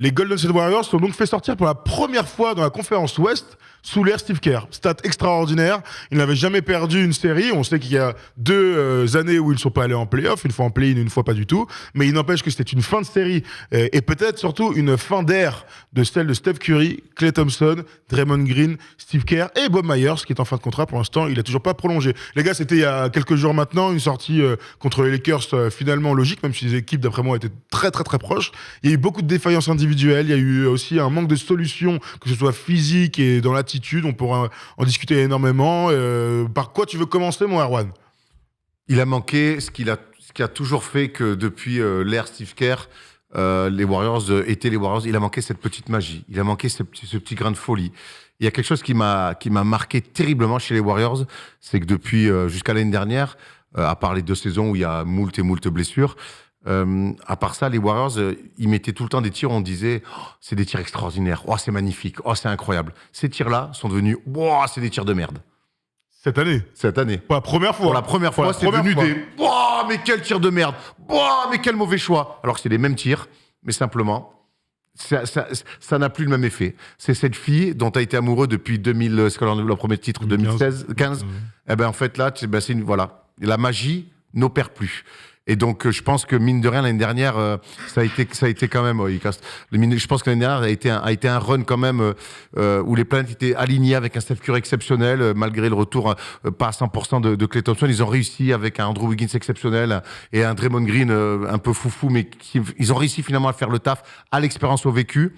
Les Golden State Warriors sont donc fait sortir pour la première fois dans la conférence Ouest sous l'ère Steve Kerr. Stat extraordinaire. Ils n'avaient jamais perdu une série. On sait qu'il y a 2 années où ils ne sont pas allés en play-off, une fois en play-in, une fois pas du tout. Mais il n'empêche que c'était une fin de série et peut-être surtout une fin d'ère de celle de Steph Curry, Klay Thompson, Draymond Green, Steve Kerr et Bob Myers, qui est en fin de contrat pour l'instant. Il n'a toujours pas prolongé. Les gars, c'était il y a quelques jours maintenant, une sortie contre les Lakers finalement logique, même si les équipes, d'après moi, étaient très très très proches. Il y a eu beaucoup de défaillances individuelles. Il y a eu aussi un manque de solutions, que ce soit physique et dans l'attitude. On pourra en discuter énormément. Par quoi tu veux commencer, mon Erwan ? Il a manqué ce qui a toujours fait que depuis l'ère Steve Kerr, les Warriors étaient les Warriors. Il a manqué cette petite magie. Il a manqué ce petit grain de folie. Il y a quelque chose qui m'a marqué terriblement chez les Warriors, c'est que depuis jusqu'à l'année dernière, à part les 2 saisons où il y a moult et moult blessures, à part ça, les Warriors, ils mettaient tout le temps des tirs où on disait c'est des tirs extraordinaires, c'est magnifique, c'est incroyable. Ces tirs-là sont devenus c'est des tirs de merde. Cette année. Pour la première fois. Pour la première fois, c'est devenu des mais quel tir de merde, mais quel mauvais choix. Alors que c'est les mêmes tirs, mais simplement, ça n'a plus le même effet. C'est cette fille dont tu as été amoureux depuis 2000, c'est quand le premier titre, 2016, 15. Eh ben en fait là, voilà, la magie n'opère plus. Et donc, je pense que mine de rien, l'année dernière, ça a été quand même. Je pense que l'année dernière a été un run quand même où les planètes étaient alignées avec un Steph Curry exceptionnel, malgré le retour pas à 100% de Klay Thompson. Ils ont réussi avec un Andrew Wiggins exceptionnel et un Draymond Green un peu foufou, mais ils ont réussi finalement à faire le taf à l'expérience au vécu.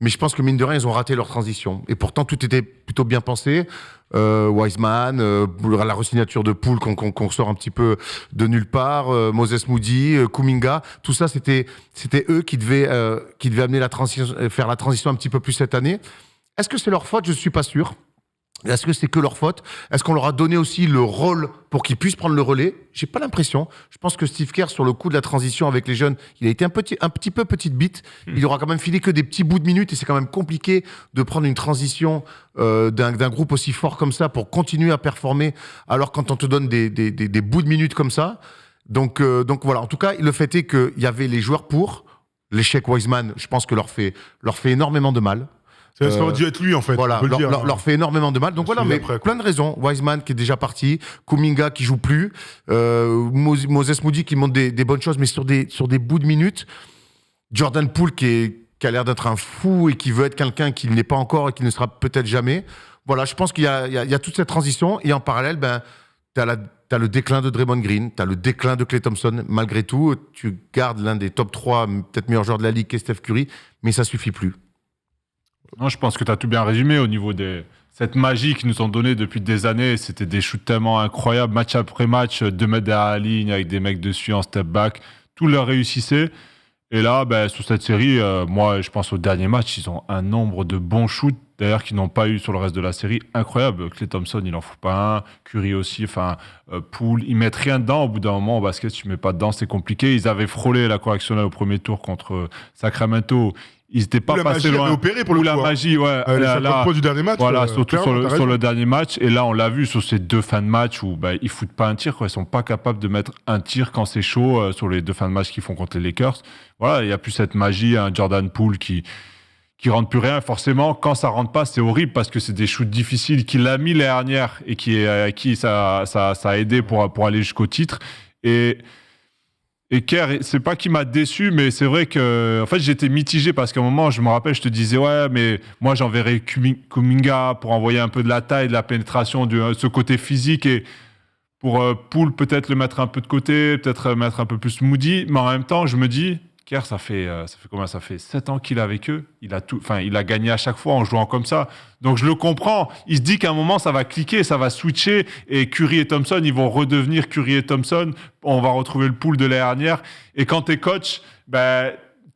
Mais je pense que mine de rien, ils ont raté leur transition. Et pourtant, tout était plutôt bien pensé. Wiseman, la resignature de Poole qu'on sort un petit peu de nulle part, Moses Moody, Kuminga, tout ça, c'était eux qui devaient amener faire la transition un petit peu plus cette année. Est-ce que c'est leur faute ? Je ne suis pas sûr. Est-ce que c'est que leur faute ? Est-ce qu'on leur a donné aussi le rôle pour qu'ils puissent prendre le relais ? J'ai pas l'impression. Je pense que Steve Kerr, sur le coup de la transition avec les jeunes, il a été un petit peu petite bite. Il aura quand même filé que des petits bouts de minutes et c'est quand même compliqué de prendre une transition d'un groupe aussi fort comme ça pour continuer à performer alors quand on te donne des bouts de minutes comme ça. Donc voilà. En tout cas, le fait est qu'il y avait les joueurs pour. L'échec Wiseman, je pense que leur fait énormément de mal. Ça aurait dû être lui, en fait. Voilà, leur fait énormément de mal. Donc voilà, mais plein de raisons. Wiseman qui est déjà parti, Kuminga qui joue plus, Moses Moody qui montre des bonnes choses, mais sur des bouts de minutes. Jordan Poole qui a l'air d'être un fou et qui veut être quelqu'un qui n'est pas encore et qui ne sera peut-être jamais. Voilà, je pense qu'il y a toute cette transition. Et en parallèle, t'as le déclin de Draymond Green, t'as le déclin de Klay Thompson. Malgré tout, tu gardes l'un des top 3, peut-être meilleurs joueurs de la ligue, qui est Steph Curry, mais ça suffit plus. Non, je pense que tu as tout bien résumé au niveau de cette magie qu'ils nous ont donnée depuis des années. C'était des shoots tellement incroyables, match après match, 2 mètres derrière la ligne avec des mecs dessus en step back. Tout leur réussissait. Et là, sur cette série, moi, je pense au dernier match, ils ont un nombre de bons shoots, d'ailleurs, qu'ils n'ont pas eu sur le reste de la série. Incroyable. Klay Thompson, il n'en fout pas un. Curry aussi. Poole, ils mettent rien dedans. Au bout d'un moment, au basket, si tu mets pas dedans, c'est compliqué. Ils avaient frôlé la correctionnelle au premier tour contre Sacramento. Ils n'étaient pas passés loin. Opéré pour le la magie, ouais. Là, du dernier match. Voilà, surtout sur le dernier match. Et là, on l'a vu sur ces 2 fins de match où ils foutent pas un tir. Ils sont pas capables de mettre un tir quand c'est chaud sur les 2 fins de match qu'ils font contre les Lakers. Voilà, il y a plus cette magie. Un Jordan Poole qui rentre plus rien. Forcément, quand ça rentre pas, c'est horrible parce que c'est des shoots difficiles qu'il a mis les dernières et qui ça a aidé pour aller jusqu'au titre. Et Kerr, c'est pas qu'il m'a déçu, mais c'est vrai que en fait, j'étais mitigé parce qu'à un moment, je me rappelle, je te disais, ouais, mais moi, j'enverrais Kuminga pour envoyer un peu de la taille, de la pénétration, de ce côté physique et pour Poole, peut-être le mettre un peu de côté, peut-être mettre un peu plus Moody. Mais en même temps, je me dis, Kerr, ça fait combien ? Ça fait 7 ans qu'il est avec eux. Il a gagné à chaque fois en jouant comme ça. Donc je le comprends. Il se dit qu'à un moment, ça va cliquer, ça va switcher. Et Curry et Thompson, ils vont redevenir Curry et Thompson. On va retrouver le Poole de l'année dernière. Et quand t'es coach,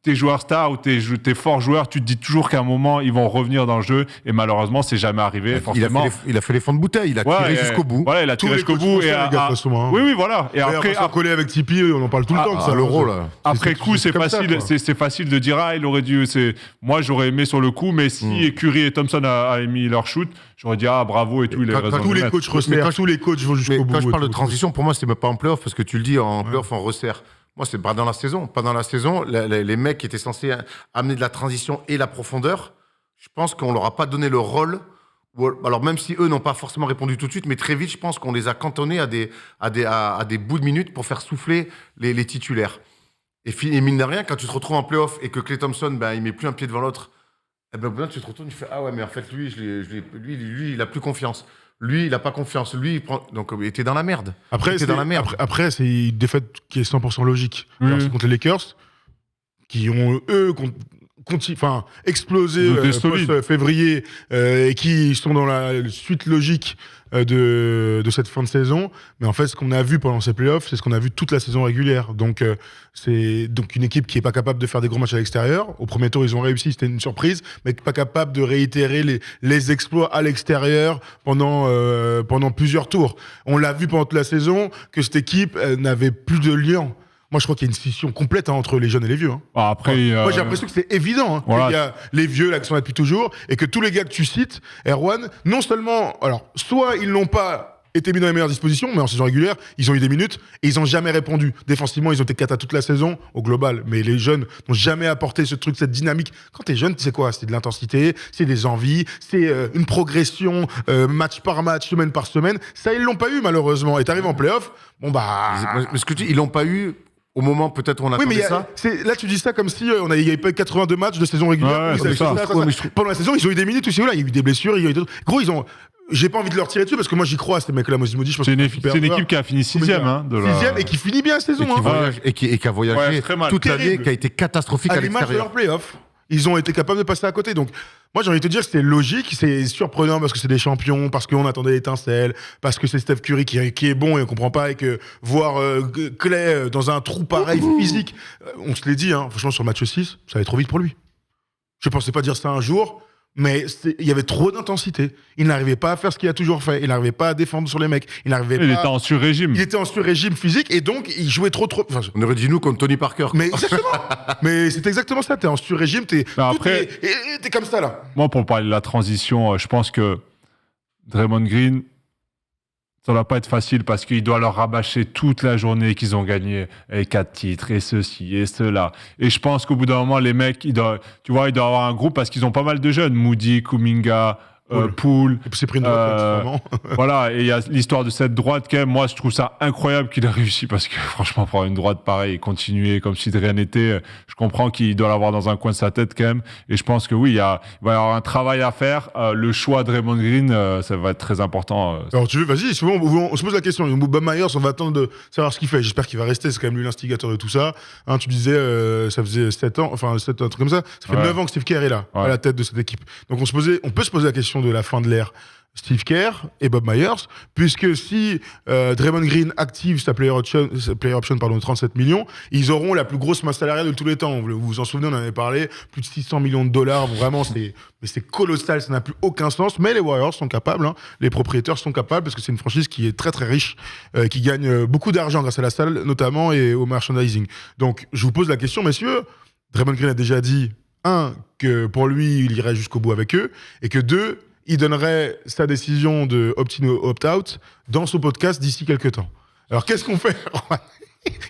tes joueurs stars ou tes forts joueurs, tu te dis toujours qu'à un moment, ils vont revenir dans le jeu. Et malheureusement, c'est jamais arrivé. Il a fait les fonds de bouteille. Il a tiré jusqu'au bout. Voilà, il a tiré jusqu'au bout. Oui, voilà. Et après coller avec Tipeee, on en parle tout le temps. Ça, l'euro, là. Après coup, c'est facile de dire, il aurait dû. Moi, j'aurais aimé sur le coup, mais si Curry et Thompson a émis leur shoot, j'aurais dit, bravo et tout. Tous les coachs resserrent, tous les coachs vont jusqu'au bout. Quand je parle de transition, pour moi, c'est même pas en playoff, parce que tu le dis, en playoff, on resserre. Moi, c'est pas dans la saison. Pas dans la saison. Les mecs qui étaient censés amener de la transition et la profondeur, je pense qu'on leur a pas donné le rôle. Alors, même si eux n'ont pas forcément répondu tout de suite, mais très vite, je pense qu'on les a cantonnés à des bouts de minutes pour faire souffler les titulaires. Et mine de rien, quand tu te retrouves en play-off et que Klay Thompson, il met plus un pied devant l'autre, tu te retournes, tu fais ah ouais, mais en fait, lui, il a plus confiance. Lui, il a pas confiance. Lui, il prend. Donc, il était dans la merde. Après, c'est une défaite qui est 100% logique. Alors, c'est contre les Lakers, qui ont, eux, explosé post-février et qui sont dans la suite logique de cette fin de saison. Mais en fait, ce qu'on a vu pendant ces playoffs, c'est ce qu'on a vu toute la saison régulière. Donc, c'est donc une équipe qui n'est pas capable de faire des gros matchs à l'extérieur. Au premier tour, ils ont réussi, c'était une surprise, mais pas capable de réitérer les exploits à l'extérieur pendant plusieurs tours. On l'a vu pendant toute la saison que cette équipe n'avait plus de lien. Moi, je crois qu'il y a une scission complète entre les jeunes et les vieux. Après, moi, j'ai l'impression que c'est évident. Voilà. Qu'il y a les vieux là qui sont là depuis toujours et que tous les gars que tu cites, Erwan, non seulement, alors, soit ils n'ont pas été mis dans les meilleures dispositions, mais en saison régulière, ils ont eu des minutes et ils n'ont jamais répondu. Défensivement, ils ont été cata toute la saison au global, mais les jeunes n'ont jamais apporté ce truc, cette dynamique. Quand t'es jeune, tu sais quoi ? C'est de l'intensité, c'est des envies, c'est une progression match par match, semaine par semaine. Ça, ils l'ont pas eu malheureusement. Et t'arrives en play-off, Mais ce que tu dis, ils l'ont pas eu. Au moment peut-être où on attendait ça. Là, tu dis ça comme si il n'y avait pas eu 82 matchs de saison régulière. Pendant la saison, ils ont eu des minutes aussi. Il y a eu des blessures. Gros, ils ont. J'ai pas envie de leur tirer dessus parce que moi j'y crois à ces mecs-là. Moi, je me dis, c'est une équipe qui a fini 6ème. Et qui finit bien la saison. Et qui a voyagé toute l'année, qui a été catastrophique à l'extérieur. À l'image de leur play-off. Ils ont été capables de passer à côté. Donc, moi, j'ai envie de te dire que c'est logique, c'est surprenant parce que c'est des champions, parce qu'on attendait l'étincelle, parce que c'est Steph Curry qui est bon et on comprend pas, et que voir Klay dans un trou pareil physique, on se l'est dit, franchement, sur le match 6, ça allait trop vite pour lui. Je pensais pas dire ça un jour, mais il y avait trop d'intensité. Il n'arrivait pas à faire ce qu'il a toujours fait. Il n'arrivait pas à défendre sur les mecs. Il était en sur-régime. Il était en sur-régime physique et donc il jouait trop. On aurait dit nous contre Tony Parker. Mais exactement. Mais c'est exactement ça. T'es en sur-régime. T'es comme ça là. Moi, pour parler de la transition, je pense que Draymond Green, ça va pas être facile parce qu'il doit leur rabâcher toute la journée qu'ils ont gagné et 4 titres et ceci et cela. Et je pense qu'au bout d'un moment, les mecs, il doit avoir un groupe parce qu'ils ont pas mal de jeunes. Moody, Kuminga, Poole. Et puis c'est pris une droite, voilà, et il y a l'histoire de cette droite quand même. Moi, je trouve ça incroyable qu'il ait réussi parce que franchement, prendre une droite pareille et continuer comme si de rien n'était, je comprends qu'il doit l'avoir dans un coin de sa tête quand même. Et je pense que oui, il va y avoir un travail à faire. Le choix de Draymond Green, ça va être très important. Alors tu veux, vas-y, on se pose la question. Bob Myers, on va attendre de savoir ce qu'il fait. J'espère qu'il va rester. C'est quand même lui l'instigateur de tout ça. Tu disais, ça faisait 7 ans, un truc comme ça. Ça fait 9 ans que Steve Kerr est là, à la tête de cette équipe. Donc on peut se poser la question de la fin de l'ère Steve Kerr et Bob Myers, puisque si Draymond Green active sa player option de 37 millions, ils auront la plus grosse masse salariale de tous les temps. Vous vous en souvenez, on en avait parlé, plus de 600 millions de dollars, vraiment c'est colossal, ça n'a plus aucun sens, mais les Warriors sont capables, les propriétaires sont capables, parce que c'est une franchise qui est très très riche, qui gagne beaucoup d'argent grâce à la salle notamment et au merchandising. Donc je vous pose la question, messieurs, Draymond Green a déjà dit, 1, que pour lui, il irait jusqu'au bout avec eux, et que 2, il donnerait sa décision de opt-in ou opt-out dans son podcast d'ici quelques temps. Alors, qu'est-ce qu'on fait ?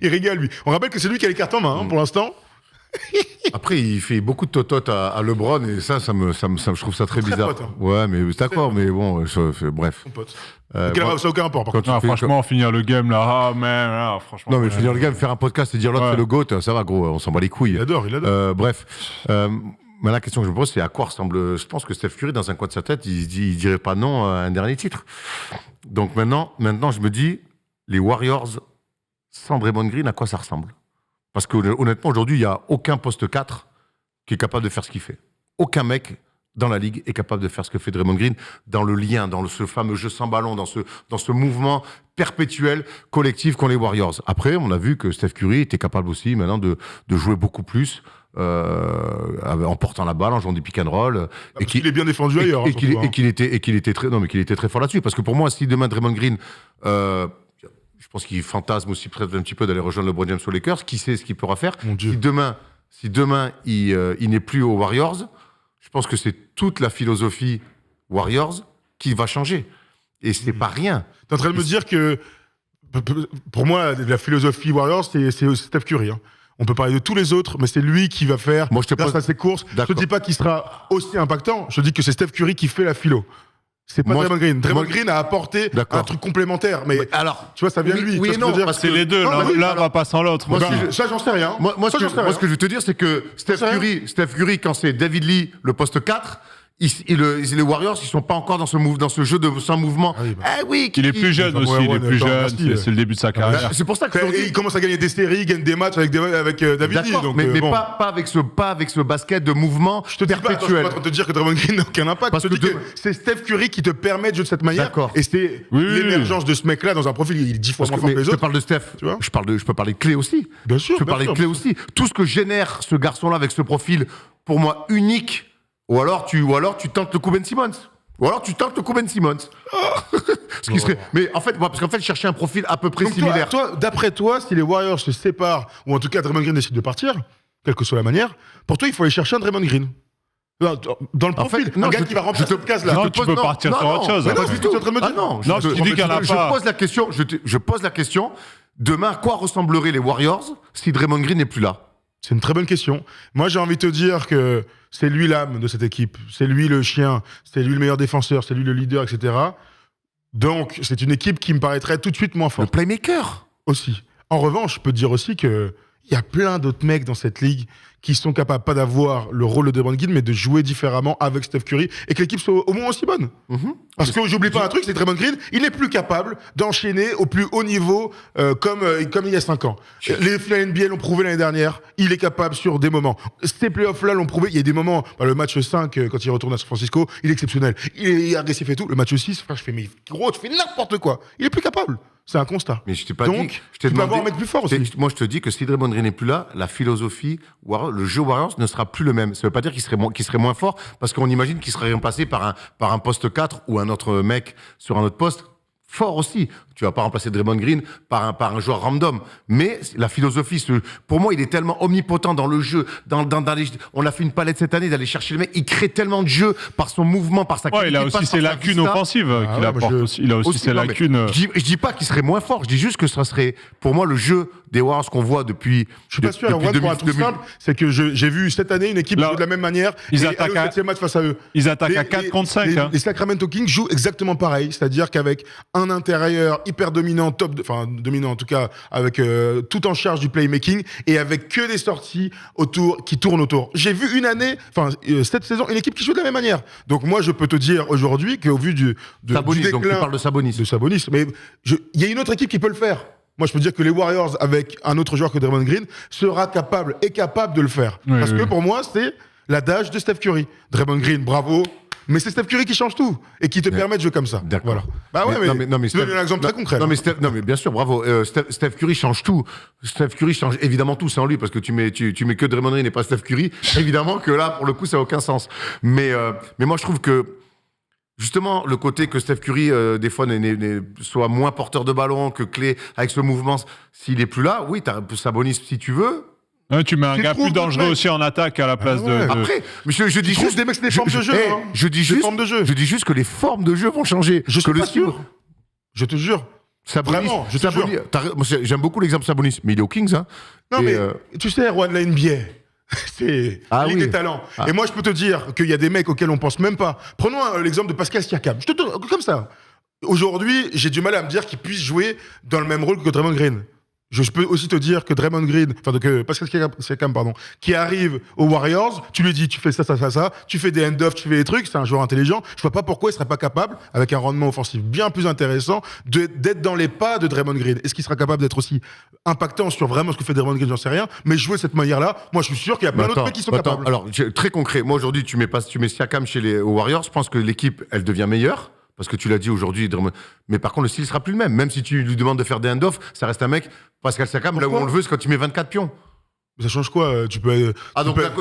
Il rigole, lui. On rappelle que c'est lui qui a les cartes en main, pour l'instant. Après, il fait beaucoup de tototes à LeBron, et ça je trouve ça très bizarre. Pote, Ouais, mais d'accord, mais bon, bref. Ça n'a aucun rapport, par contre. Franchement, finir le game, là, franchement. Non, mais finir le game, faire un podcast et dire l'autre c'est le GOAT, ça va, gros, on s'en bat les couilles. Il adore. Bref. Mais la question que je me pose, c'est à quoi ressemble. Je pense que Steph Curry, dans un coin de sa tête, il dirait pas non à un dernier titre. Donc maintenant, je me dis, les Warriors sans Draymond Green, à quoi ça ressemble ? Parce que honnêtement, aujourd'hui, il n'y a aucun poste 4 qui est capable de faire ce qu'il fait. Aucun mec dans la ligue est capable de faire ce que fait Draymond Green dans le lien, dans ce fameux jeu sans ballon, dans ce mouvement perpétuel, collectif qu'ont les Warriors. Après, on a vu que Steph Curry était capable aussi maintenant de jouer beaucoup plus. En portant la balle, en jouant du pick and roll, et qu'il est bien défendu ailleurs, et qu'il était très fort là-dessus. Parce que pour moi, si demain Draymond Green, je pense qu'il fantasme aussi peut-être un petit peu d'aller rejoindre LeBron James aux Lakers. Qui sait ce qu'il pourra faire ? Si demain il n'est plus aux Warriors, je pense que c'est toute la philosophie Warriors qui va changer. Et c'est pas rien. T'es en train de me dire que Pour moi, la philosophie Warriors, c'est Steph Curry. Hein. On peut parler de tous les autres, mais c'est lui qui va faire, Moi, je te grâce pose- à ses courses. Je D'accord. te dis pas qu'il sera aussi impactant, je te dis que c'est Steph Curry qui fait la philo. C'est pas Moi, Draymond Green. Draymond moi- Green a apporté D'accord. un truc complémentaire, mais Alors, tu vois, ça vient de lui. oui tu vois et ce que je veux non, dire parce C'est les deux, Non, l'un mais oui, l'un alors- va pas sans l'autre. Moi, Ben, Ça, j'en sais rien. moi, ce Ça, que, j'en sais moi, rien. ce que je veux te dire, c'est que Steph sais rien. Curry, quand c'est David Lee, le poste 4, les Warriors, ils sont pas encore dans ce jeu sans mouvement. Ah oui, bah. Ah oui, il est plus jeune Enfin, aussi, ouais, il est ouais, plus attends, jeune, merci. c'est le début de sa carrière. C'est pour ça que je te Et dis- il commence à gagner des séries, il gagne des matchs avec David Lee. D'accord, Donc, mais bon. pas avec ce basket de mouvement Je te dis pas, attends, je suis perpétuel. pas en train de te dire que Draymond Green n'a aucun impact. Parce je te que dis que demain- c'est Steph Curry qui te permet de jouer de cette manière. D'accord. Et c'est Oui, oui, l'émergence de ce mec-là dans un profil, il est 10 fois Parce moins que, fort mais que les je te autres. parle de Steph, Tu vois je peux parler de Clé aussi. Bien sûr, Je peux bien parler sûr. de Clé aussi. Tout ce que génère ce garçon-là avec ce profil, pour moi, unique, ou alors tu tentes le coup Ben Simmons. Ou alors tu tentes le coup Ben Simmons. Ce qui serait... Mais en fait, parce qu'en fait, chercher un profil à peu près Donc, similaire. d'après toi, si les Warriors se séparent, ou en tout cas Draymond Green décide de partir, quelle que soit la manière, pour toi, il faut aller chercher un Draymond Green. Dans le En profil, fait, un non, gars je qui va te- remplir je te- cette case-là. Non, Je te tu pose- peux partir sur autre chose. mais Pas non, du tout, tu es en train de me Ah dire. non, Non, tu dis qu'il y en a je pas. pose la question, je pose la question, demain, à quoi ressembleraient les Warriors si Draymond Green n'est plus là? C'est une très bonne question. Moi, j'ai envie de te dire que c'est lui l'âme de cette équipe. C'est lui le chien. C'est lui le meilleur défenseur. C'est lui le leader, etc. Donc, c'est une équipe qui me paraîtrait tout de suite moins Le forte playmaker. aussi. En revanche, je peux te dire aussi que il y a plein d'autres mecs dans cette ligue qui sont capables pas d'avoir le rôle de Draymond Green, mais de jouer différemment avec Steph Curry et que l'équipe soit au moins aussi bonne. Parce que j'oublie pas un truc, c'est que Draymond Green, il est plus capable d'enchaîner au plus haut niveau comme il y a 5 ans. Les finales NBA l'ont prouvé l'année dernière, il est capable sur des moments. Ces playoffs-là l'ont prouvé, il y a des moments, le match 5, quand il retourne à San Francisco, il est exceptionnel. Il est agressif et tout. Le match 6, frère, je fais, mais gros, tu fais n'importe quoi. Il est plus capable. C'est un constat. Mais je t'ai pas Donc, dit. Je t'ai tu peux avoir un mec plus fort aussi. Moi, je te dis que si Draymond Green n'est plus là, la philosophie, le jeu Warriors ne sera plus le même. Ça veut pas dire qu'il serait moins fort, parce qu'on imagine qu'il serait remplacé par un poste 4 ou un autre mec sur un autre poste. Fort aussi. Tu vas pas remplacer Draymond Green par un joueur random. Mais la philosophie, pour moi, il est tellement omnipotent dans le jeu. On a fait une palette cette année d'aller chercher le mec. Il crée tellement de jeux par son mouvement, par sa Ouais, il a qualité, aussi par ses sa lacunes vista. offensives qu'il ouais, apporte moi, aussi. Il a aussi ses Non, mais lacunes. Je dis pas qu'il serait moins fort. Je dis juste que ça serait, pour moi, le jeu des Warriors qu'on voit depuis. Je suis pas sûr, Erwan, pour un truc simple, c'est que j'ai vu cette année une équipe Là, jouer de la même manière. ils et attaquent aller au à- 7e match face à eux. Ils attaquent à 4 contre 5. hein. Les Sacramento Kings jouent exactement pareil, c'est-à-dire qu'avec un intérieur hyper dominant, dominant en tout cas, avec tout en charge du playmaking et avec que des sorties qui tournent autour. J'ai vu une année, cette saison, une équipe qui joue de la même manière. Donc moi, je peux te dire aujourd'hui qu'au vu du Sabonis, déclin donc tu parles de Sabonis. de Sabonis, mais il y a une autre équipe qui peut le faire. Moi, je peux dire que les Warriors, avec un autre joueur que Draymond Green, est capable de le faire. Oui, Parce oui. que pour moi, c'est l'adage de Steph Curry. Draymond Green, bravo. Mais c'est Steph Curry qui change tout et qui te permet de jouer comme ça. D'accord. Voilà. Bah ouais, mais je te donne un exemple très concret. Non, mais bien sûr, bravo. Steph Curry change tout. Steph Curry change évidemment tout, c'est en lui, parce que tu mets que Draymond Green et pas Steph Curry. Évidemment que là, pour le coup, ça n'a aucun sens. Mais moi, je trouve que justement, le côté que Steph Curry, des fois, soit moins porteur de ballon, que Clay, avec ce mouvement, s'il est plus là, oui, t'as Sabonis si tu veux. Ouais, tu mets un Tu gars trouves plus dangereux d'autres aussi en attaque à la place ouais. de. Après, mais je dis trouves juste des mecs, c'est des formes de jeu, hein. Je dis Des juste, formes de jeu. Je dis juste que les formes de jeu vont changer. Je suis que pas sûr. Je te jure. Sabonis, Vraiment, je te jure. moi, j'aime beaucoup l'exemple Sabonis, mais il est aux Kings, hein. Non, Et, mais tu sais, Erwan, la NBA, c'est Ah la ligue oui. des talents. Et moi, je peux te dire qu'il y a des mecs auxquels on pense même pas. Prenons l'exemple de Pascal Siakam. Je te donne comme ça. Aujourd'hui, j'ai du mal à me dire qu'il puisse jouer dans le même rôle que Draymond Green. Je peux aussi te dire que Draymond Green, que Pascal Siakam, qui arrive aux Warriors, tu lui dis, tu fais ça, tu fais des end-off, tu fais des trucs, c'est un joueur intelligent. Je vois pas pourquoi il serait pas capable, avec un rendement offensif bien plus intéressant, d'être dans les pas de Draymond Green. Est-ce qu'il sera capable d'être aussi impactant sur vraiment ce que fait Draymond Green, j'en sais rien, mais jouer de cette manière-là, moi je suis sûr qu'il y a plein d'autres mecs qui sont capables. Alors, très concret, moi aujourd'hui, tu mets Siakam aux Warriors, je pense que l'équipe, elle devient meilleure. Parce que tu l'as dit aujourd'hui, mais par contre, le style sera plus le même. Même si tu lui demandes de faire des hand-off, ça reste un mec. Pascal Siakam, là où Pourquoi on le veut, c'est quand tu mets 24 pions. Ça change quoi? Tu peux.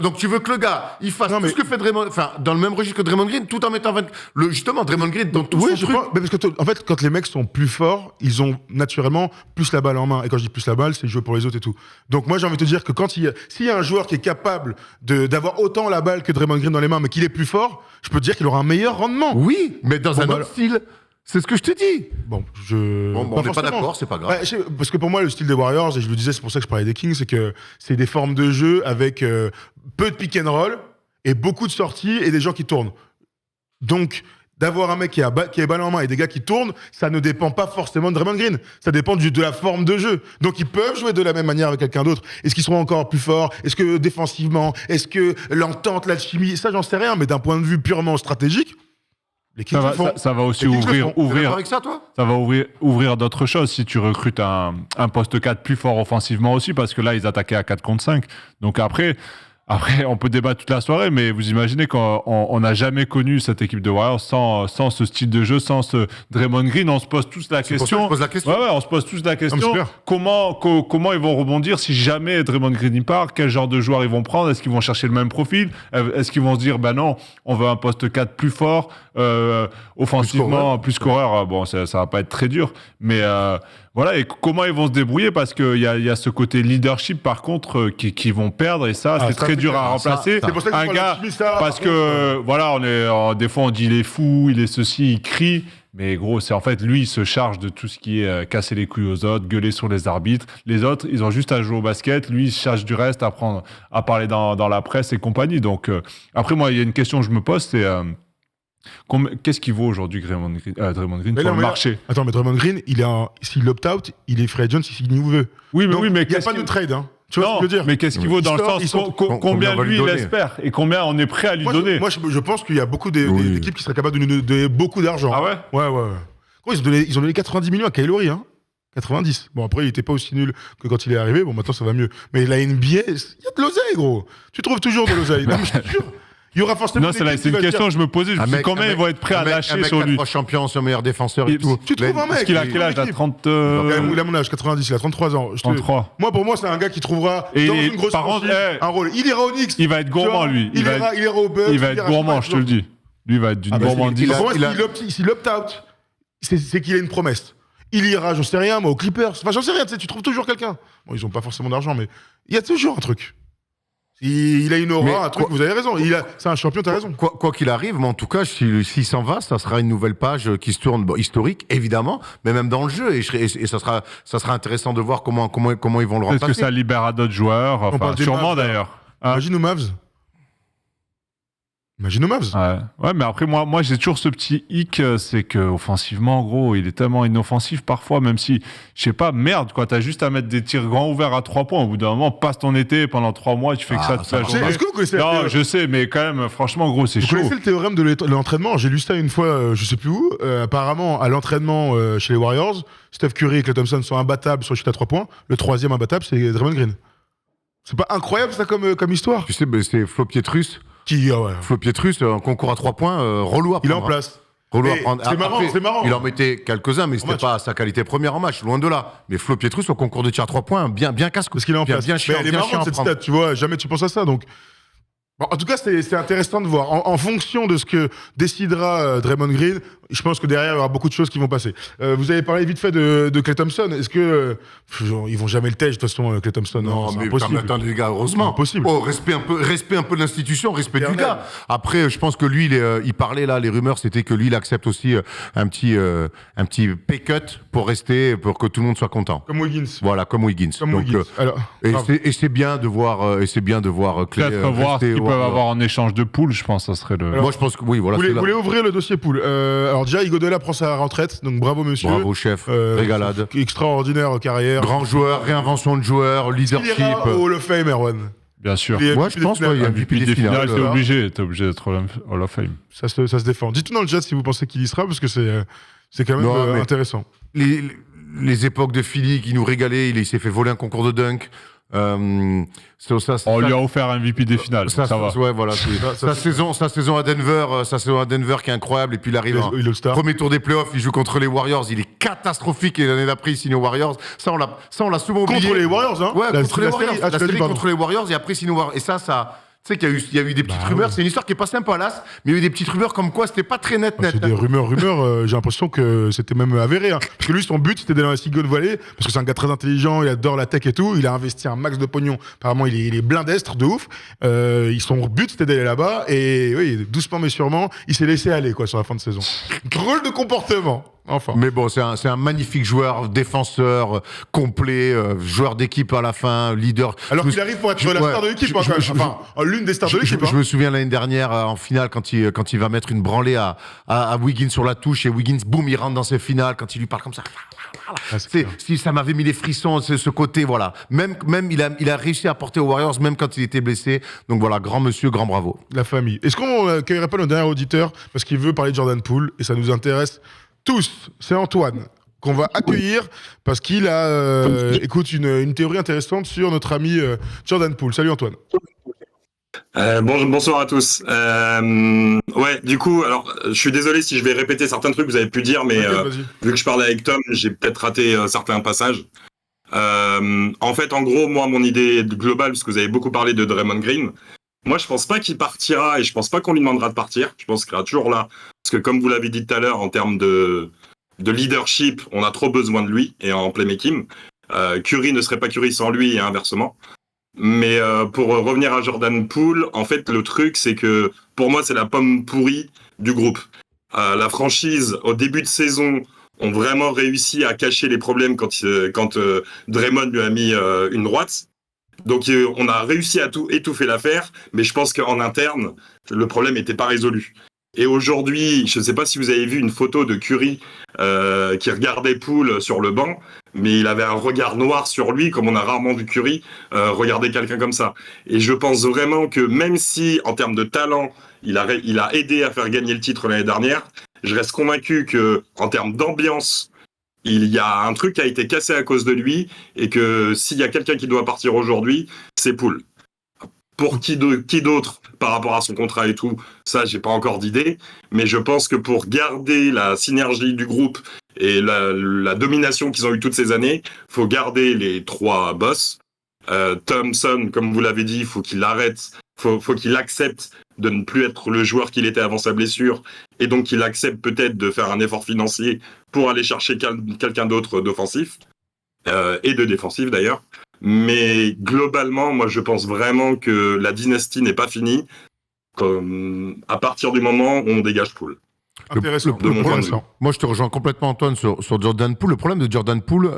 Donc tu veux que le gars, il fasse Non, tout mais- ce que fait Draymond, dans le même registre que Draymond Green, tout en mettant 20. Justement, Draymond Green, dans tout Oui, son je truc. crois. Mais parce que en fait, quand les mecs sont plus forts, ils ont naturellement plus la balle en main. Et quand je dis plus la balle, c'est jouer pour les autres et tout. Donc moi, j'ai envie de te dire que s'il y a un joueur qui est capable d'avoir autant la balle que Draymond Green dans les mains, mais qu'il est plus fort, je peux te dire qu'il aura un meilleur rendement. Oui, mais dans Bon, un bah, autre style. C'est ce que je te dis. Bon, On n'est pas forcément. d'accord, c'est pas grave. Ouais, parce que pour moi, le style des Warriors, et je le disais, c'est pour ça que je parlais des Kings, c'est que c'est des formes de jeu avec peu de pick and roll et beaucoup de sorties et des gens qui tournent. Donc, d'avoir un mec qui a balle en main et des gars qui tournent, ça ne dépend pas forcément de Draymond Green. Ça dépend de la forme de jeu. Donc, ils peuvent jouer de la même manière avec quelqu'un d'autre. Est-ce qu'ils seront encore plus forts? Est-ce que défensivement? Est-ce que l'entente, l'alchimie? Ça, j'en sais rien. Mais d'un point de vue purement stratégique, les Kings le font. Ça va aussi Les Kings le font. T'es d'accord ouvrir, avec ça, toi? ça va ouvrir d'autres choses si tu recrutes un poste 4 plus fort offensivement aussi, parce que là, ils attaquaient à 4 contre 5. Donc après, on peut débattre toute la soirée, mais vous imaginez qu'on n'a jamais connu cette équipe de Warriors sans ce style de jeu, sans ce Draymond Green. On se pose tous la C'est pour ça que question. je pose la question. Ouais, on se pose tous la question. super. Comment ils vont rebondir si jamais Draymond Green y part? Quel genre de joueurs ils vont prendre? Est-ce qu'ils vont chercher le même profil? Est-ce qu'ils vont se dire, non, on veut un poste 4 plus fort, offensivement, plus scoreur? Bon, ça va pas être très dur, mais voilà. Et comment ils vont se débrouiller? Parce qu'il y a ce côté leadership, par contre, qui vont perdre, et ça, c'est très dur à remplacer. C'est pour ça que je Un parle gars, d'alchimie, ça, parce par que, voilà, des fois, on dit il est fou, il est ceci, il crie. Mais gros, c'est en fait, lui, il se charge de tout ce qui est casser les couilles aux autres, gueuler sur les arbitres. Les autres, ils ont juste à jouer au basket. Lui, il se charge du reste, à parler dans la presse et compagnie. Donc, après, moi, il y a une question que je me pose, c'est qu'est-ce qu'il vaut aujourd'hui Draymond Green sur le marché? Attends, mais Draymond Green, s'il opt-out, il est free agent s'il n'y veut. Oui, mais Donc, oui, mais il n'y a pas de trade, hein. Tu vois ce que je veux dire? mais qu'est-ce qu'il vaut dans le sens combien on va lui lui il donner espère et combien on est prêt à lui donner? Moi, je pense qu'il y a beaucoup d'équipes qui seraient capables de nous donner beaucoup d'argent. Ah ouais? Ouais. Gros, ils ont donné 90 millions à Kyle Lowry, hein. 90. Bon, après, il était pas aussi nul que quand il est arrivé. Bon, maintenant, ça va mieux. Mais la NBA, il y a de l'oseille, gros. Tu trouves toujours de l'oseille. Non, mais je te jure. Il y aura forcément. Non, c'est une question que je me posais. Je me dis combien ils vont être prêts à lâcher sur lui? 3 champions, son meilleur défenseur et tout. Tu trouves un mec? Parce qu'il a quel âge? Il a 30. Il a mon âge, 90, il a 33 ans. 33. Pour moi, c'est un gars qui trouvera Et dans une grosse par contre, franchise un rôle. Il ira au Knicks. Il va être gourmand, lui. Il ira au Bucks. Il va être gourmand, je te le dis. Lui, il va être d'une gourmandise. Pour moi, s'il opt-out, c'est qu'il a une promesse. Il ira, j'en sais rien, moi, aux Clippers. Enfin, j'en sais rien, tu trouves toujours quelqu'un. Bon, ils ont pas forcément d'argent, mais il y a toujours un truc. Il a une aura, un truc, vous avez raison. C'est un champion, t'as raison. Quoi qu'il arrive, mais en tout cas, s'il s'en va, ça sera une nouvelle page qui se tourne, historique, évidemment, mais même dans le jeu. Et ça sera intéressant de voir comment ils vont le remplacer. Est-ce que ça libérera d'autres joueurs? Enfin, sûrement Mavs, d'ailleurs. Hein? Imagine aux Mavs. Ouais, mais après, moi j'ai toujours ce petit hic, c'est que offensivement, gros, il est tellement inoffensif parfois, même si, je sais pas, merde, quoi, t'as juste à mettre des tirs grands ouverts à 3 points. Au bout d'un moment, passe ton été pendant 3 mois, tu fais que ça toute la journée. Est-ce que vous connaissez Non, je sais, mais quand même, franchement, gros, c'est chaud. Vous connaissez le théorème de l'entraînement? J'ai lu ça une fois, je sais plus où. Apparemment, à l'entraînement chez les Warriors, Steph Curry et Klay Thompson sont imbattables sur le shoot à 3 points. Le troisième imbattable, c'est Draymond Green. C'est pas incroyable, ça, comme histoire? Tu sais, c'est Flo Pietrus. Flo Pietrus, un concours à 3 points, relou à prendre. Il est en place. Relou à prendre. C'est marrant. Il en mettait quelques-uns, mais c'était pas sa qualité première en match, loin de là. Mais Flo Pietrus, au concours de tir à 3 points, bien casse-cou. Parce qu'il est en place. Bien chiant, elle est bien chiant marrante à cette prendre. stat, tu vois, jamais tu penses à ça. Donc, bon, en tout cas, c'est intéressant de voir. En fonction de ce que décidera Draymond Green, je pense que derrière, il y aura beaucoup de choses qui vont passer. Vous avez parlé vite fait de Klay Thompson. Est-ce que ils vont jamais le tège, de toute façon, Klay Thompson? Non, c'est mais impossible. attendez, les gars, heureusement. Impossible. Oh, respect un peu de l'institution, respect du gars. Après, je pense que lui, il parlait là, les rumeurs, c'était que lui, il accepte aussi un petit pay cut pour rester, pour que tout le monde soit content. Comme Wiggins. Voilà, comme Wiggins. Alors, et c'est bien de voir, Klay Peut-être voir ce qu'ils peuvent avoir en échange de poule, je pense, ça serait le. Moi, je pense que oui, voilà. Vous voulez ouvrir le dossier poule. Alors déjà, Iguodala prend sa retraite, donc bravo monsieur. Bravo chef, régalade. Extraordinaire carrière. Grand joueur, réinvention de joueur, leadership. Il ira au Hall of Fame, Erwan. Bien sûr. Moi, je pense qu'il y a un MVP des finales, t'es obligé d'être Hall of Fame. Ça se défend. Dites-nous dans le chat si vous pensez qu'il y sera, parce que c'est quand même intéressant. Les époques de Philly qui nous régalaient, il s'est fait voler un concours de dunk. On lui a offert un MVP des finales, ça va. Ouais, voilà, sa saison à Denver qui est incroyable, et puis il arrive premier tour des playoffs, il joue contre les Warriors, il est catastrophique, et l'année d'après il signe aux Warriors. Ça on l'a souvent oublié. Contre les Warriors, hein. Ouais, contre les Warriors. La série pardon. contre les Warriors, et après il signe aux Warriors. Et ça tu sais qu'il y a eu des petites rumeurs, c'est une histoire qui est pas simple à l'as, mais il y a eu des petites rumeurs comme quoi c'était pas très net. C'est des rumeurs, j'ai l'impression que c'était même avéré. Hein. Parce que lui, son but, c'était d'aller dans la Silicon Valley, parce que c'est un gars très intelligent, il adore la tech et tout, il a investi un max de pognon. Apparemment, il est blindestre de ouf. Son but, c'était d'aller là-bas, et oui, doucement mais sûrement, il s'est laissé aller quoi sur la fin de saison. Drôle de comportement. Enfin. Mais bon, c'est un magnifique joueur, défenseur, complet, joueur d'équipe à la fin, leader. Alors qu'il arrive pour être la star de l'équipe, l'une des stars de l'équipe. Je me souviens l'année dernière, en finale, quand il va mettre une branlée à Wiggins sur la touche, et Wiggins, boum, il rentre dans ses finales, quand il lui parle comme ça. Ça m'avait mis les frissons, ce côté, voilà. Même il a réussi à porter aux Warriors, même quand il était blessé. Donc voilà, grand monsieur, grand bravo. La famille. Est-ce qu'on accueillerait pas notre dernier auditeur parce qu'il veut parler de Jordan Poole et ça nous intéresse tous. C'est Antoine qu'on va accueillir parce qu'il a écoute une théorie intéressante sur notre ami Jordan Poole. Salut Antoine. Bonsoir à tous. Ouais, du coup, alors, je suis désolé si je vais répéter certains trucs que vous avez pu dire, mais vu que je parlais avec Tom, j'ai peut-être raté certains passages. En fait, en gros, moi, mon idée globale, parce que vous avez beaucoup parlé de Draymond Green, moi, je pense pas qu'il partira et je pense pas qu'on lui demandera de partir. Je pense qu'il sera toujours là. Parce que comme vous l'avez dit tout à l'heure, en termes de leadership, on a trop besoin de lui et en playmaking. Curry ne serait pas Curry sans lui et inversement. Mais pour revenir à Jordan Poole, en fait, le truc, c'est que pour moi, c'est la pomme pourrie du groupe. La franchise, au début de saison, ont vraiment réussi à cacher les problèmes quand Draymond lui a mis une droite. Donc, on a réussi à tout étouffer l'affaire, mais je pense qu'en interne, le problème n'était pas résolu. Et aujourd'hui, je ne sais pas si vous avez vu une photo de Curry qui regardait Poole sur le banc, mais il avait un regard noir sur lui, comme on a rarement vu Curry regarder quelqu'un comme ça. Et je pense vraiment que même si, en termes de talent, il a aidé à faire gagner le titre l'année dernière, je reste convaincu qu'en termes d'ambiance, il y a un truc qui a été cassé à cause de lui, et que s'il y a quelqu'un qui doit partir aujourd'hui, c'est Poole. Pour qui d'autre par rapport à son contrat et tout, ça, j'ai pas encore d'idée. Mais je pense que pour garder la synergie du groupe et la domination qu'ils ont eu toutes ces années, faut garder les trois boss. Thompson, comme vous l'avez dit, faut qu'il arrête, faut qu'il accepte de ne plus être le joueur qu'il était avant sa blessure, et donc qu'il accepte peut-être de faire un effort financier pour aller chercher quelqu'un d'autre d'offensif, et de défensif d'ailleurs. Mais globalement, moi je pense vraiment que la dynastie n'est pas finie à partir du moment où on dégage Poole. Intéressant. Moi, je te rejoins complètement, Antoine, sur Jordan Poole. Le problème de Jordan Poole,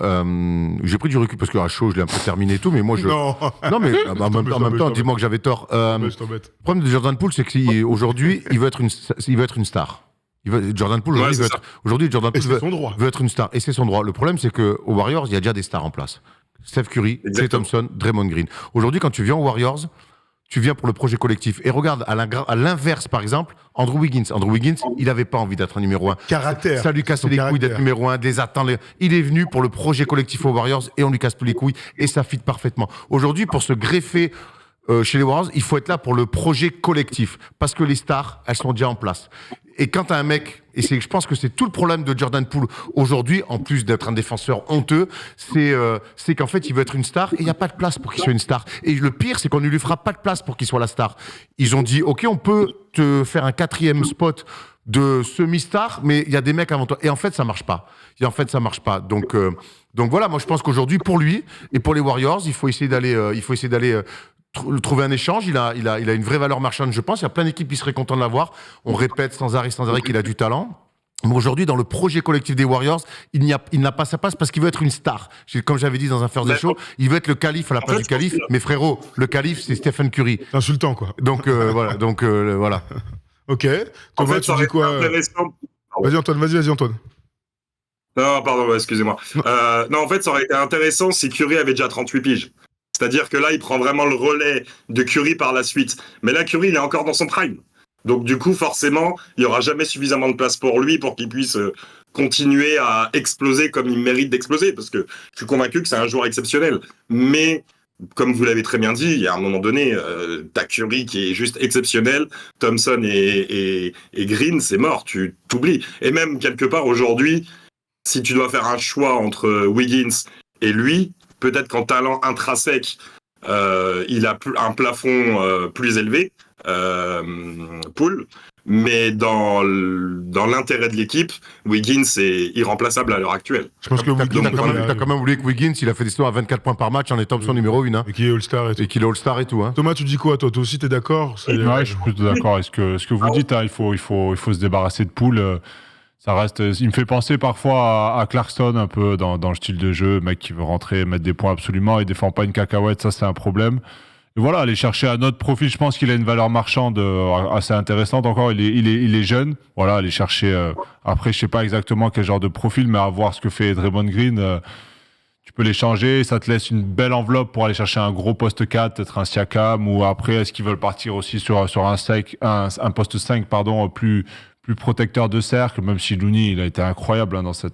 j'ai pris du recul parce qu'à chaud, je l'ai un peu terminé et tout, mais moi, Non, mais en même temps, dis-moi que j'avais tort. Le problème de Jordan Poole, c'est qu'aujourd'hui, il veut être une star. Jordan Poole, aujourd'hui, veut être une star. Et c'est son droit. Le problème, c'est qu'aux Warriors, il y a déjà des stars en place. Steph Curry, Klay Thompson, Draymond Green. Aujourd'hui, quand tu viens aux Warriors, tu viens pour le projet collectif. Et regarde, à l'inverse, par exemple, Andrew Wiggins, il n'avait pas envie d'être un numéro 1. Caractère. Ça lui cassait les couilles d'être numéro 1, des attentes. Il est venu pour le projet collectif aux Warriors et on lui casse plus les couilles et ça fit parfaitement. Aujourd'hui, pour se greffer chez les Warriors, il faut être là pour le projet collectif parce que les stars, elles sont déjà en place. Et quand t'as un mec, je pense que c'est tout le problème de Jordan Poole aujourd'hui, en plus d'être un défenseur honteux, c'est qu'en fait, il veut être une star et il n'y a pas de place pour qu'il soit une star. Et le pire, c'est qu'on ne lui fera pas de place pour qu'il soit la star. Ils ont dit, OK, on peut te faire un 4e spot de semi-star, mais il y a des mecs avant toi. Et en fait, ça marche pas. Donc voilà, moi je pense qu'aujourd'hui, pour lui et pour les Warriors, il faut essayer d'aller trouver un échange, il a une vraie valeur marchande, je pense. Il y a plein d'équipes qui seraient contents de l'avoir. On répète sans arrêt qu'il a du talent. Mais aujourd'hui, dans le projet collectif des Warriors, il n'a pas sa place parce qu'il veut être une star. Comme j'avais dit dans un Thursday Show, il veut être le calife à la place du calife. Mais frérot, le calife, c'est Stephen Curry. C'est insultant, quoi. Donc voilà. Ok. Thomas, tu dis quoi Vas-y Antoine. Non, pardon, excusez-moi. Non, en fait, ça aurait été intéressant si Curry avait déjà 38 piges. C'est-à-dire que là, il prend vraiment le relais de Curry par la suite. Mais là, Curry, il est encore dans son prime. Donc du coup, forcément, il n'y aura jamais suffisamment de place pour lui pour qu'il puisse continuer à exploser comme il mérite d'exploser. Parce que je suis convaincu que c'est un joueur exceptionnel. Mais, comme vous l'avez très bien dit, il y a un moment donné, t'as Curry qui est juste exceptionnel. Thompson et Green, c'est mort, tu t'oublies. Et même, quelque part, aujourd'hui, si tu dois faire un choix entre Wiggins et lui, peut-être qu'en talent intrinsèque, il a un plafond plus élevé, Poole, mais dans l'intérêt de l'équipe, Wiggins est irremplaçable à l'heure actuelle. Je pense que t'as quand même oublié que Wiggins, il a fait des histoires à 24 points par match en étant son numéro 1. Hein. Et qu'il est All-Star et tout. Hein. Thomas, tu dis quoi, toi aussi, t'es d'accord? Ouais, je suis plutôt d'accord. Ce que vous dites, hein, il faut se débarrasser de Poole. Ça reste, il me fait penser parfois à Clarkson un peu dans le style de jeu, mec qui veut rentrer, mettre des points absolument, il défend pas une cacahuète, ça c'est un problème. Et voilà, aller chercher un autre profil, je pense qu'il a une valeur marchande assez intéressante encore, il est jeune, voilà, aller chercher, après je sais pas exactement quel genre de profil, mais à voir ce que fait Draymond Green, tu peux les changer, ça te laisse une belle enveloppe pour aller chercher un gros poste 4, peut-être un Siakam, ou après est-ce qu'ils veulent partir aussi sur un poste 5, pardon, plus protecteur de cercle, même si Looney il a été incroyable dans ce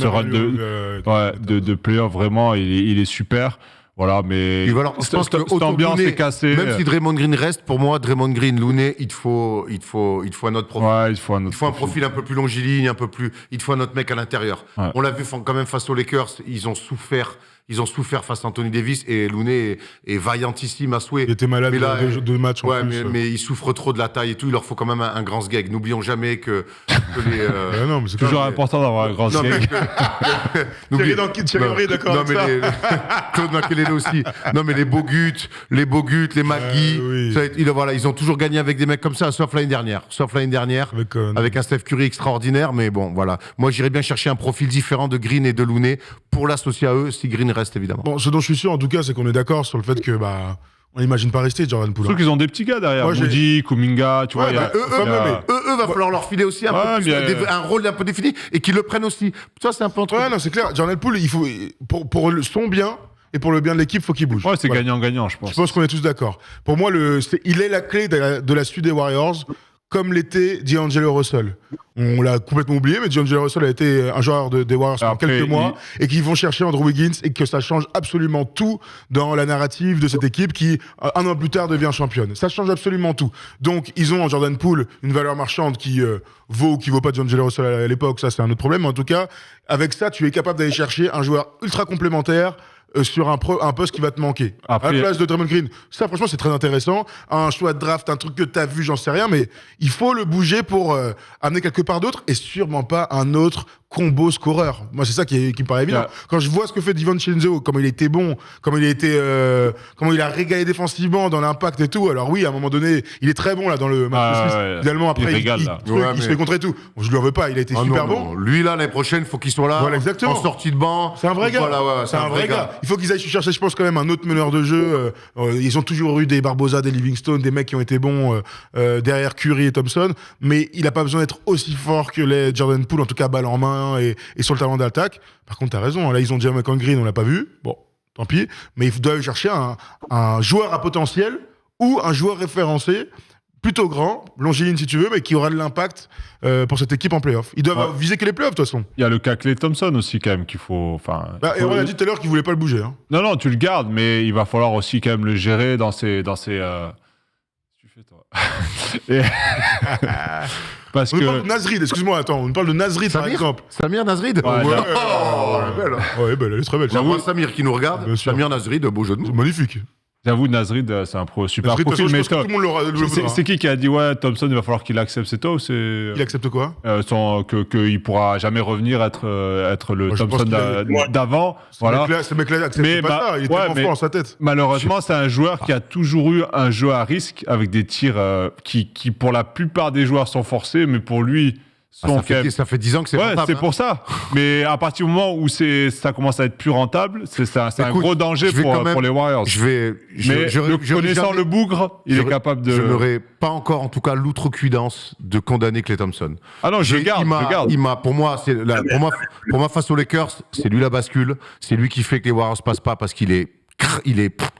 run de playoff, vraiment il est super, voilà, mais je pense que cette ambiance est cassée. Même si Draymond Green reste, pour moi Draymond Green, Looney, il faut un autre profil. Ouais, il faut un profil un peu plus longiligne, il faut un autre mec à l'intérieur. Ouais. On l'a vu quand même face aux Lakers, ils ont souffert face à Anthony Davis, et Looney est vaillantissime à souhait. Il était malade deux matchs en plus. Mais il souffre trop de la taille et tout, il leur faut quand même un grand sgeg. N'oublions jamais que les... non, mais c'est toujours important d'avoir un grand sgeg. Thierry Henry, d'accord avec ça. Claude Makelele aussi. Non, mais les Bogut, les McGee, ils ont toujours gagné avec des mecs comme ça, sauf l'année dernière. Avec un Steph Curry extraordinaire, mais bon, voilà. Moi, j'irais bien chercher un profil différent de Green et de Looney pour l'associer à eux, si Green reste, évidemment. Bon, ce dont je suis sûr, en tout cas, c'est qu'on est d'accord sur le fait que, on n'imagine pas rester Jordan Poole. Surtout qu'ils ont des petits gars derrière. Moody, Kuminga, tu vois. Eux, va falloir leur filer aussi un rôle un peu défini et qu'ils le prennent aussi. Ça, c'est un peu entre. Ouais, non, c'est clair. Jordan Poole, il faut, pour son bien et pour le bien de l'équipe, il faut qu'il bouge. Ouais, c'est gagnant-gagnant, je pense. Je pense qu'on est tous d'accord. Pour moi, il est la clé de la suite des Warriors, comme l'était D'Angelo Russell. On l'a complètement oublié, mais D'Angelo Russell a été un joueur des Warriors pendant quelques mois, et qu'ils vont chercher Andrew Wiggins, et que ça change absolument tout dans la narrative de cette équipe qui, un an plus tard, devient championne. Ça change absolument tout. Donc, ils ont en Jordan Poole une valeur marchande qui vaut ou qui vaut pas D'Angelo Russell à l'époque, ça c'est un autre problème, mais en tout cas, avec ça, tu es capable d'aller chercher un joueur ultra complémentaire sur un poste qui va te manquer. Après, à la place de Draymond Green, ça franchement c'est très intéressant. Un choix de draft, un truc que t'as vu, j'en sais rien, mais il faut le bouger pour amener quelque part d'autre, et sûrement pas un autre combo scoreur. Moi c'est ça qui me paraît évident. Yeah. Quand je vois ce que fait DiVincenzo, comment il était bon, comment il a régalé défensivement dans l'impact et tout, alors oui, à un moment donné, il est très bon là dans le match. Finalement après il se fait contrer tout. Bon, je lui en veux pas, il a été super bon. Lui là l'année prochaine, faut qu'il soit là en sortie de banc. C'est un vrai gars. Voilà, c'est un vrai gars. Il faut qu'ils aillent chercher, je pense, quand même un autre meneur de jeu. Ils ont toujours eu des Barbosa, des Livingstone, des mecs qui ont été bons derrière Curry et Thompson, mais il a pas besoin d'être aussi fort que les Jordan Poole, en tout cas balle en main et sur le talent d'attaque. Par contre, t'as raison, là ils ont Jamal Green, on l'a pas vu, bon, tant pis, mais il doivent chercher un joueur à potentiel ou un joueur référencé plutôt grand, longiligne si tu veux, mais qui aura de l'impact pour cette équipe en play-off. Ils doivent viser que les play-offs de toute façon. Il y a le cas Klay Thompson aussi quand même qu'il faut... Et on a dit tout à l'heure qu'il voulait pas le bouger. Hein. Non, tu le gardes, mais il va falloir aussi quand même le gérer dans ses tu fais toi. Parce on parle de Nasrid, excuse-moi, attends, on parle de Nasrid par exemple. Samir Nasrid. Elle est très belle. J'avoue, Samir qui nous regarde, Samir Nasrid, beau jeu de mots. Magnifique. J'avoue, Nasrid, c'est un super profil, mais c'est qui a dit Thompson, il va falloir qu'il accepte, c'est toi ou c'est... Il accepte quoi qu'il pourra jamais revenir être le Thompson d'avant. Voilà. Ce mec-là accepte pas ça, il est tellement fort dans sa tête. Malheureusement, c'est un joueur qui a toujours eu un jeu à risque avec des tirs qui pour la plupart des joueurs sont forcés, mais pour lui... ça fait 10 ans que c'est rentable. C'est pour ça. Mais à partir du moment où ça commence à être plus rentable, c'est un gros danger pour les Warriors. Connaissant le bougre, il est capable de... Je n'aurais pas encore, en tout cas, l'outrecuidance de condamner Klay Thompson. Ah non, je garde. Pour moi, face aux Lakers, c'est lui la bascule. C'est lui qui fait que les Warriors passent pas parce qu'il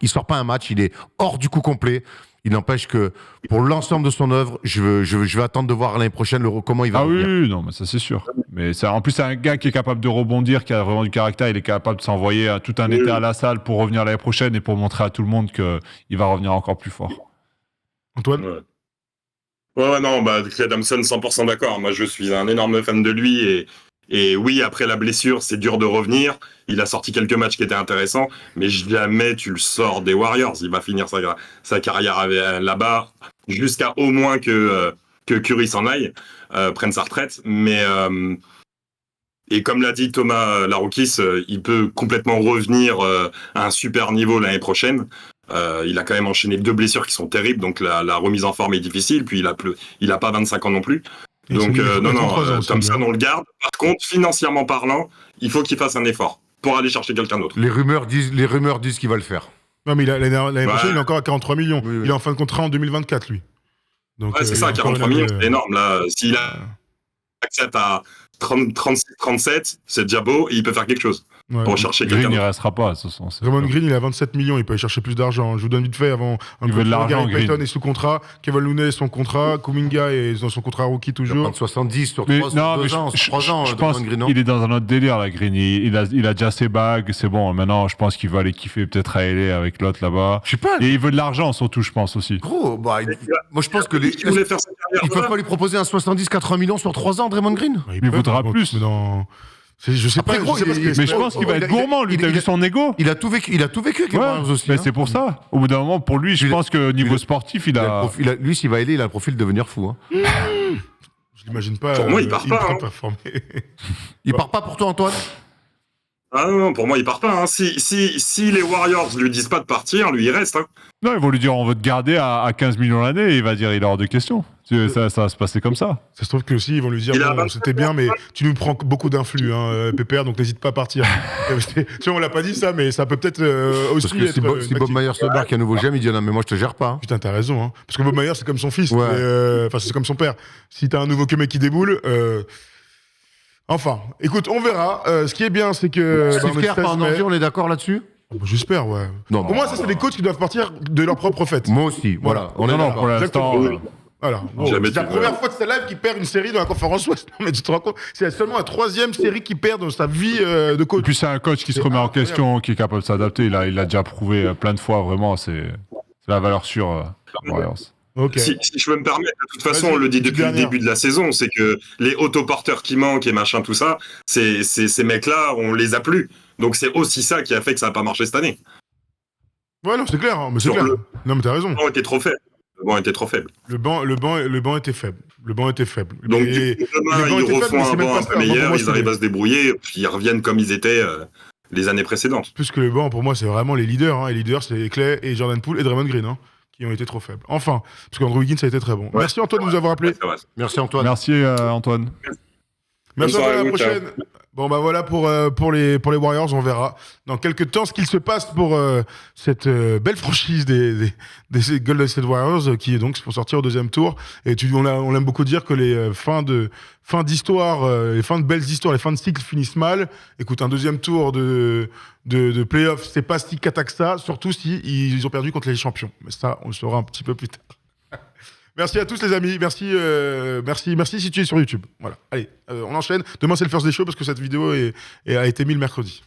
sort pas un match, il est hors du coup complet. Il n'empêche que pour l'ensemble de son œuvre, je vais attendre de voir l'année prochaine comment il va revenir. Oui, non, mais ça c'est sûr. Mais en plus, c'est un gars qui est capable de rebondir, qui a vraiment du caractère. Il est capable de s'envoyer tout un été à la salle pour revenir l'année prochaine et pour montrer à tout le monde qu'il va revenir encore plus fort. Antoine ? Ouais, non, Klay Thompson, 100% d'accord. Moi, je suis un énorme fan de lui et oui, après la blessure, c'est dur de revenir. Il a sorti quelques matchs qui étaient intéressants, mais jamais tu le sors des Warriors. Il va finir sa carrière là-bas jusqu'à au moins que Curry s'en aille, prenne sa retraite. Mais et comme l'a dit Thomas Laroukis, il peut complètement revenir à un super niveau l'année prochaine. Il a quand même enchaîné 2 blessures qui sont terribles, donc la remise en forme est difficile. Puis il a pas 25 ans non plus. Donc, non, 33 ans aussi, Thompson, hein. on le garde. Par contre, financièrement parlant, il faut qu'il fasse un effort pour aller chercher quelqu'un d'autre. Les rumeurs disent qu'il va le faire. Non, mais l'année prochaine, il est encore à 43 millions. Oui, oui. Il est en fin de contrat en 2024, lui. Donc, Ouais, c'est ça, 43 millions, c'est énorme. Là, s'il accepte à 37, c'est déjà beau, et il peut faire quelque chose pour chercher quelqu'un Green, il d'autre. restera pas, de toute façon. Draymond Green, il a 27 millions, il peut aller chercher plus d'argent. Je vous donne vite fait avant. Il veut de l'argent, Gary Payton Green. est sous contrat, Kevin Looney est son contrat, Kuminga est dans son contrat rookie Il va toujours. prendre 70 sur Mais 3 non, mais ans. Sur 3 ans, je pense Green, non qu'il est dans un autre délire, là, Green. Il a déjà ses bagues, c'est bon. Maintenant, je pense qu'il va aller kiffer peut-être à LA avec l'autre là-bas. Je sais pas. Et il veut de l'argent, surtout, je pense aussi. Gros, moi je pense que Il voulait faire sa carrière. ils peuvent pas lui proposer un 70-80 millions sur 3 ans, Draymond Green. Ouais, Il peut, voudra mais plus. mais non. Je sais Après, pas, gros, je sais pas ce qu'il Mais espère. je pense qu'il va il être a- gourmand, lui. il- T'as il vu a- son ego? Il a tout vécu avec les Warriors aussi. Mais hein. c'est pour ça. Au bout d'un moment, pour lui, je Il a- pense que niveau sportif, il a. Lui, s'il va aller, il a un profil de devenir fou. Hein. Je l'imagine pas. Pour moi, il part pas, ultra hein. performé. Il part pas pour toi, Antoine? Ah non, pour moi, il part pas. Hein. Si les Warriors lui disent pas de partir, lui, il reste. Hein. Non, ils vont lui dire on veut te garder à 15 millions l'année et il va dire il est hors de question. Ça va se passer comme ça. Ça se trouve que aussi ils vont lui dire Il a bon, 27 c'était bien, mais tu nous prends beaucoup d'influx, hein, Pépère, donc n'hésite pas à partir. Tu vois, on l'a pas dit ça, mais ça peut peut-être aussi Parce que si être. Bob Myers se barre, qu'un nouveau GM, il dit non, mais moi je te gère pas. Hein. Putain, t'as raison, hein. Parce que Bob Myers, c'est comme son fils. Ouais. Enfin, c'est comme son père. Si t'as un nouveau mec qui déboule. Enfin, écoute, on verra. Ce qui est bien, c'est que. Steve le Kerr, 16 pas en mai- danger, on est d'accord là-dessus? J'espère, ouais. Non, Pour moi, ça, c'est des coachs qui doivent partir de leur propre fête. Moi aussi, voilà. On est Non, non, d'accord. pour l'instant. Voilà. Bon, Jamais c'est la tu première veux. fois de sa life qu'il perd une série dans la conférence Ouest. Non, mais tu te rends compte? C'est seulement la 3e série qu'il perd dans sa vie de Et coach. puis c'est un coach qui se remet en question, qui est capable de s'adapter. Il l'a déjà prouvé plein de fois, vraiment. C'est la valeur sûre. Warriors. Ok. Si je peux me permettre, de toute façon, Vas-y, on le dit petite depuis le dernière. début de la saison, c'est que les autoporteurs qui manquent et machin, tout ça, ces mecs-là, on les a plus. Donc c'est aussi ça qui a fait que ça n'a pas marché cette année. Ouais, non, c'est clair. Hein, mais c'est Sur clair. le- Non, mais t'as raison. Le banc était trop faible. Le banc était trop faible. Le banc était faible. Le banc était faible. Donc Et- du coup, demain, les bancs ils étaient faibles, refont mais un c'est même banc pas un ça. peu Moi, pour meilleur, moi, ils c'est arrivent les- à se débrouiller, puis ils reviennent comme ils étaient les années précédentes. Plus que le banc, pour moi, c'est vraiment les leaders. Hein. Les leaders, c'est Clay et Jordan Poole et Draymond Green, hein, qui ont été trop faibles. Enfin, parce qu'Andrew Wiggins a été très bon. Ouais, Merci Antoine de nous avoir appelés. C'est vrai. Merci Antoine. Merci Antoine. Merci Bonne à soirée, la ciao. prochaine. Bon bah voilà pour les Warriors, on verra dans quelques temps ce qu'il se passe pour cette belle franchise des Golden State Warriors qui est donc pour sortir au deuxième tour. Et on aime beaucoup dire que les fins d'histoire, les fins de belles histoires, les fins de cycle finissent mal. Écoute, un deuxième tour de playoff, c'est pas si cata que ça, surtout si ils ont perdu contre les champions. Mais ça, on le saura un petit peu plus tard. Merci à tous les amis, merci si tu es sur YouTube. Voilà, allez, on enchaîne. Demain c'est le First Day Show parce que cette vidéo a été mise le mercredi.